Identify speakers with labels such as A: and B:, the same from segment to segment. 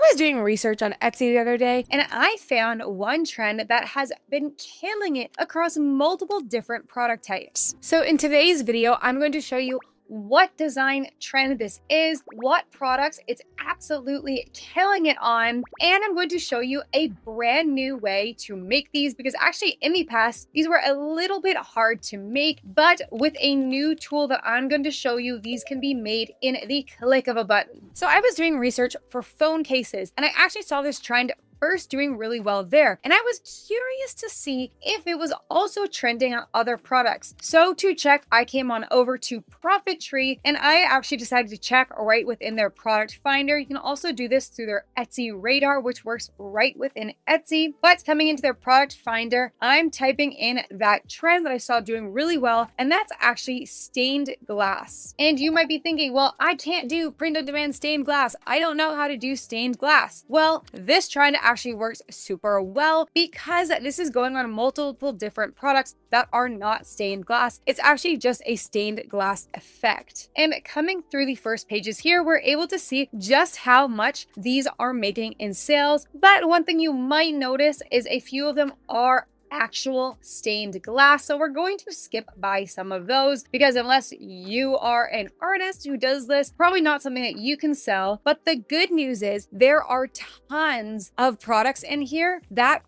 A: was doing research on Etsy the other day, and I found one trend that has been killing it across multiple different product types. So in today's video, I'm going to show you what design trend this is, what products it's absolutely killing it on, and I'm going to show you a brand new way to make these, because actually in the past, these were a little bit hard to make, but with a new tool that I'm going to show you, these can be made in the click of a button. So I was doing research for phone cases, and I actually saw this trend first doing really well there. And I was curious to see if it was also trending on other products. So to check, I came on over to Profit Tree, and I actually decided to check right within their product finder. You can also do this through their Etsy radar, which works right within Etsy. But coming into their product finder, I'm typing in that trend that I saw doing really well, and that's actually stained glass. And you might be thinking, well, I can't do print on demand stained glass. I don't know how to do stained glass. Well, this trend actually works super well because this is going on multiple different products that are not stained glass. It's actually just a stained glass effect. And coming through the first pages here, we're able to see just how much these are making in sales. But one thing you might notice is a few of them are actual stained glass. So we're going to skip by some of those because unless you are an artist who does this, probably not something that you can sell. But the good news is there are tons of products in here that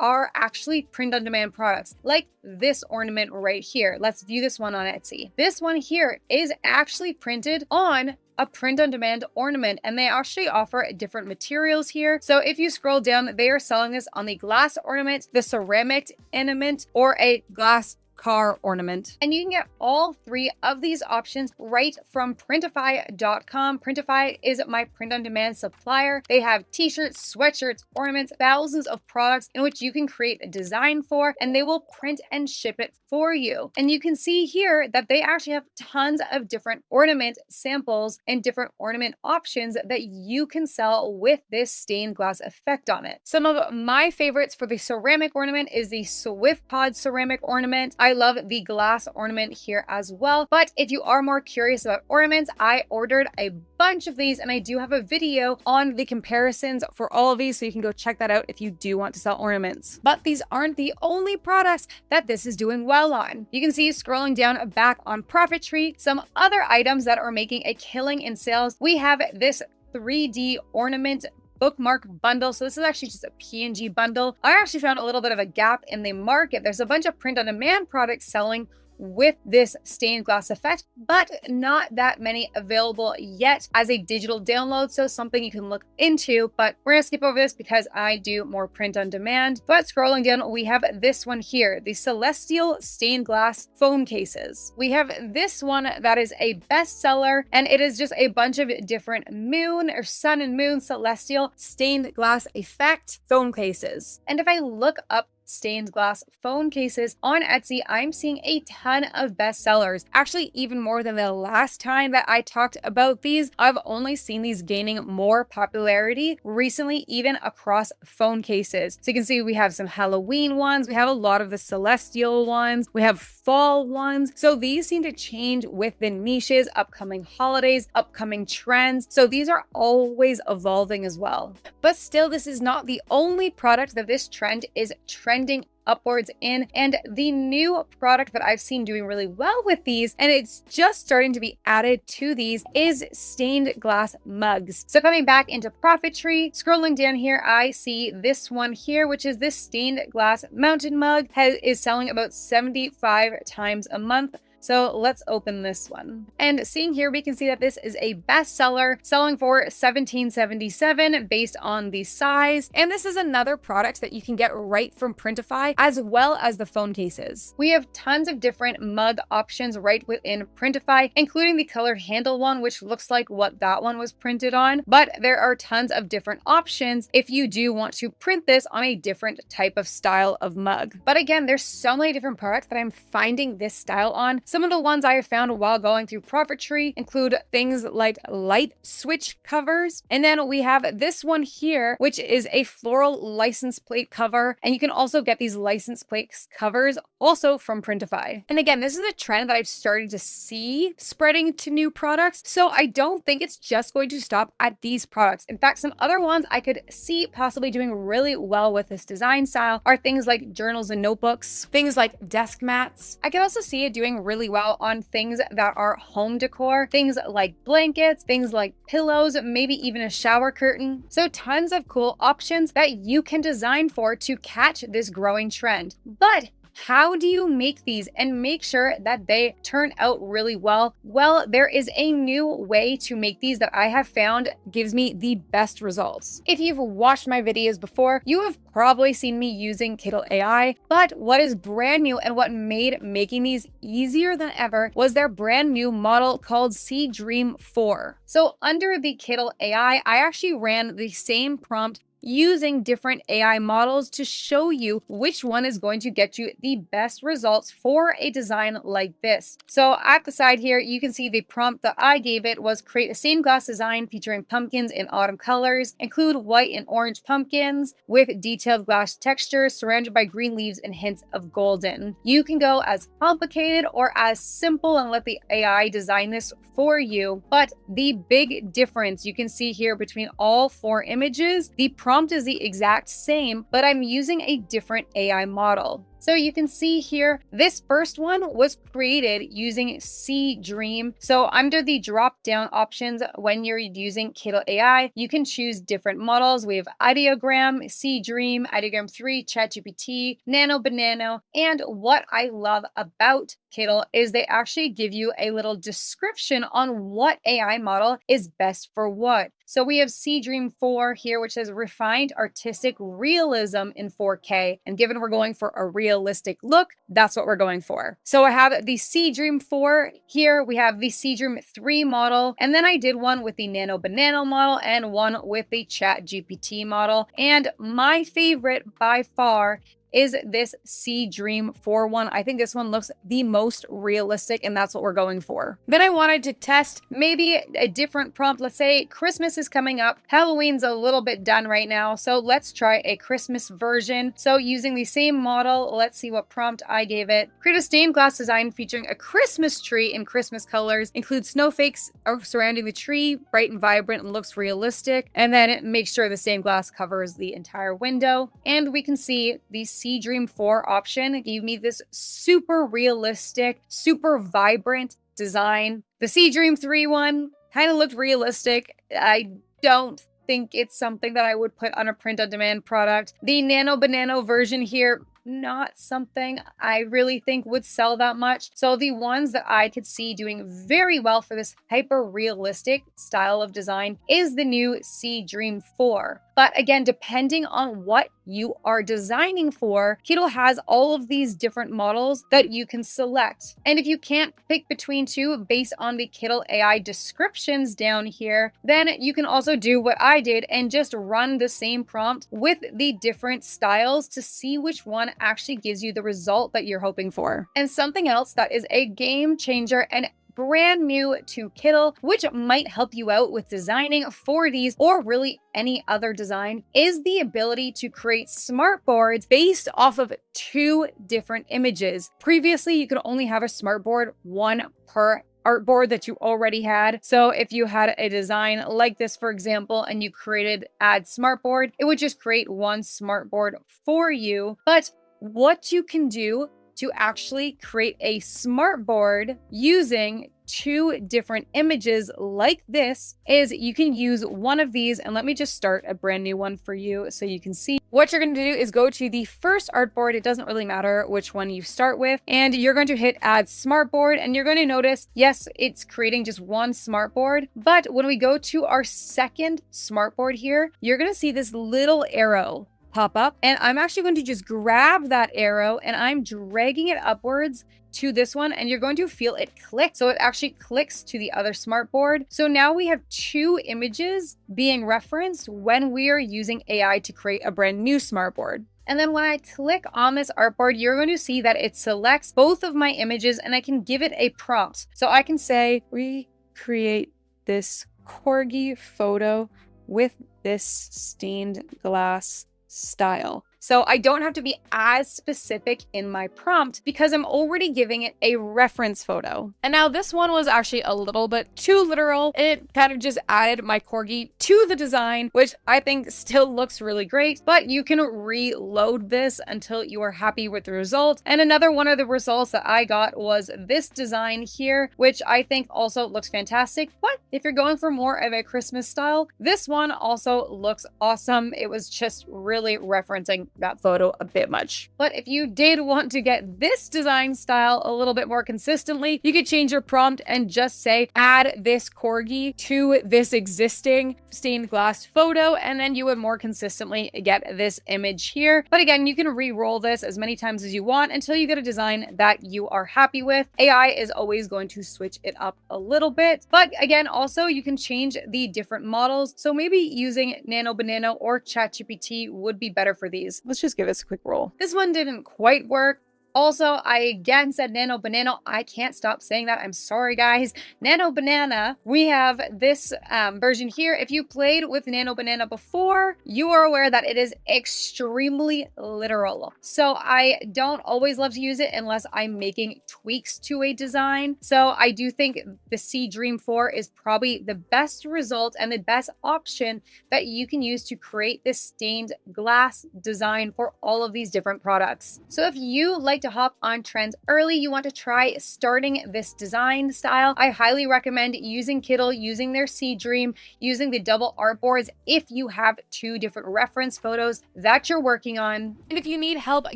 A: are actually print on demand products, like this ornament right here. Let's view this one on Etsy. This one here is actually printed on a print on demand ornament, and they actually offer different materials here. So if you scroll down, they are selling this on the glass ornament, the ceramic ornament, or a glass car ornament. And you can get all three of these options right from printify.com. Printify is my print on demand supplier. They have t-shirts, sweatshirts, ornaments, thousands of products in which you can create a design for, and they will print and ship it for you. And you can see here that they actually have tons of different ornament samples and different ornament options that you can sell with this stained glass effect on it. Some of my favorites for the ceramic ornament is the Swift Pod ceramic ornament. I love the glass ornament here as well. But if you are more curious about ornaments, I ordered a bunch of these, and I do have a video on the comparisons for all of these, so you can go check that out if you do want to sell ornaments. But these aren't the only products that this is doing well on. You can see scrolling down back on Profit Tree, some other items that are making a killing in sales. We have this 3D ornament bookmark bundle. So this is actually just a PNG bundle. I actually found a little bit of a gap in the market. There's a bunch of print on demand products selling with this stained glass effect, but not that many available yet as a digital download. So something you can look into, but we're gonna skip over this because I do more print on demand. But scrolling down, we have this one here, the Celestial stained glass phone cases. We have this one that is a bestseller, and it is just a bunch of different moon or sun and moon celestial stained glass effect phone cases. And if I look up stained glass phone cases on Etsy, I'm seeing a ton of bestsellers. Actually, even more than the last time that I talked about these. I've only seen these gaining more popularity recently, even across phone cases. So you can see we have some Halloween ones, we have a lot of the celestial ones, we have fall ones. So these seem to change with the niches, upcoming holidays, upcoming trends. So these are always evolving as well. But still, this is not the only product that this trend is trending upwards in. And the new product that I've seen doing really well with these, and it's just starting to be added to these, is stained glass mugs. So coming back into Profit Tree, scrolling down here, I see this one here, which is this stained glass mountain mug, is selling about 75 times a month. So let's open this one. And seeing here, we can see that this is a bestseller, selling for $17.77 based on the size. And this is another product that you can get right from Printify, as well as the phone cases. We have tons of different mug options right within Printify, including the colored handle one, which looks like what that one was printed on. But there are tons of different options if you do want to print this on a different type of style of mug. But again, there's so many different products that I'm finding this style on. Some of the ones I have found while going through Profit Tree include things like light switch covers. And then we have this one here, which is a floral license plate cover. And you can also get these license plate covers also from Printify. And again, this is a trend that I've started to see spreading to new products. So I don't think it's just going to stop at these products. In fact, some other ones I could see possibly doing really well with this design style are things like journals and notebooks, things like desk mats. I could also see it doing really well on things that are home decor, things like blankets, things like pillows, maybe even a shower curtain. So tons of cool options that you can design for to catch this growing trend. But how do you make these and make sure that they turn out really well? Well, there is a new way to make these that I have found gives me the best results. If you've watched my videos before, you have probably seen me using Kittl AI, but what is brand new and what made making these easier than ever was their brand new model called C-Dream 4. So under the Kittl AI, I actually ran the same prompt using different AI models to show you which one is going to get you the best results for a design like this. So at the side here, you can see the prompt that I gave it was create a stained glass design featuring pumpkins in autumn colors, include white and orange pumpkins with detailed glass texture surrounded by green leaves and hints of golden. You can go as complicated or as simple and let the AI design this for you. But the big difference you can see here between all four images, the prompt is the exact same, but I'm using a different AI model. So you can see here, this first one was created using C-Dream. So under the drop-down options, when you're using Kittl AI, you can choose different models. We have Ideogram, C-Dream, Ideogram 3, ChatGPT, Nano Banano. And what I love about Kittl is they actually give you a little description on what AI model is best for what. So we have C-Dream 4 here, which says refined artistic realism in 4K. And given we're going for a realistic look, that's what we're going for. So I have the C-Dream 4 here. We have the C-Dream 3 model. And then I did one with the Nano Banano model and one with the ChatGPT model. And my favorite by far is this C-Dream 4 one. I think this one looks the most realistic, and that's what we're going for. Then I wanted to test maybe a different prompt. Let's say Christmas is coming up. Halloween's a little bit done right now, so let's try a Christmas version. So using the same model, let's see what prompt I gave it. Create a stained glass design featuring a Christmas tree in Christmas colors. Include snowflakes surrounding the tree, bright and vibrant and looks realistic. And then make sure the stained glass covers the entire window. And we can see the C-Dream 4 option gave me this super realistic, super vibrant design. The C-Dream 3 one kind of looked realistic. I don't think it's something that I would put on a print-on-demand product. The Nano Banano version here, not something I really think would sell that much. So the ones that I could see doing very well for this hyper realistic style of design is the new C-Dream 4. But again, depending on what you are designing for, Kittl has all of these different models that you can select. And if you can't pick between two based on the Kittl AI descriptions down here, then you can also do what I did and just run the same prompt with the different styles to see which one actually gives you the result that you're hoping for. And something else that is a game changer and brand new to Kittl, which might help you out with designing for these or really any other design, is the ability to create smartboards based off of two different images. Previously, you could only have a smartboard, one per artboard that you already had. So if you had a design like this, for example, and you created add smartboard, it would just create one smartboard for you. But what you can do to actually create a smartboard using two different images like this is you can use one of these, and let me just start a brand new one for you so you can see. What you're going to do is go to the first artboard. It doesn't really matter which one you start with, and you're going to hit add smartboard, and you're going to notice, yes, it's creating just one smartboard. But when we go to our second smartboard here, you're going to see this little arrow pop up, and I'm actually going to just grab that arrow and I'm dragging it upwards to this one, and you're going to feel it click. So it actually clicks to the other smartboard. So now we have two images being referenced when we are using AI to create a brand new smartboard. And then when I click on this artboard, you're going to see that it selects both of my images and I can give it a prompt. So I can say, recreate this corgi photo with this stained glass style. So I don't have to be as specific in my prompt because I'm already giving it a reference photo. And now this one was actually a little bit too literal. It kind of just added my corgi to the design, which I think still looks really great, but you can reload this until you are happy with the result. And another one of the results that I got was this design here, which I think also looks fantastic. But if you're going for more of a Christmas style, this one also looks awesome. It was just really referencing that photo a bit much. But if you did want to get this design style a little bit more consistently, you could change your prompt and just say, add this corgi to this existing stained glass photo, and then you would more consistently get this image here. But again, you can re-roll this as many times as you want until you get a design that you are happy with. AI is always going to switch it up a little bit. But again, also you can change the different models. So maybe using Nano Banana or ChatGPT would be better for these. Let's just give this a quick roll. This one didn't quite work. Also, I again said Nano Banana. I can't stop saying that. I'm sorry, guys. Nano Banana, we have this version here. If you played with Nano Banana before, you are aware that it is extremely literal. So I don't always love to use it unless I'm making tweaks to a design. So I do think the C Dream 4 is probably the best result and the best option that you can use to create this stained glass design for all of these different products. So if you like to hop on trends early, you want to try starting this design style, I highly recommend using Kittl, using their C Dream, using the double artboards if you have two different reference photos that you're working on. And if you need help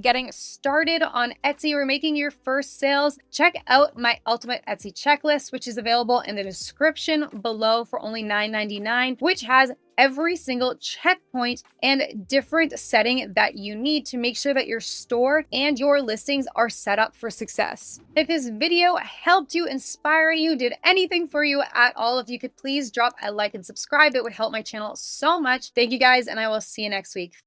A: getting started on Etsy or making your first sales, check out my ultimate Etsy checklist, which is available in the description below for only $9.99, which has every single checkpoint and different setting that you need to make sure that your store and your listings are set up for success. If this video helped you, inspire you, did anything for you at all, if you could please drop a like and subscribe, it would help my channel so much. Thank you guys, and I will see you next week.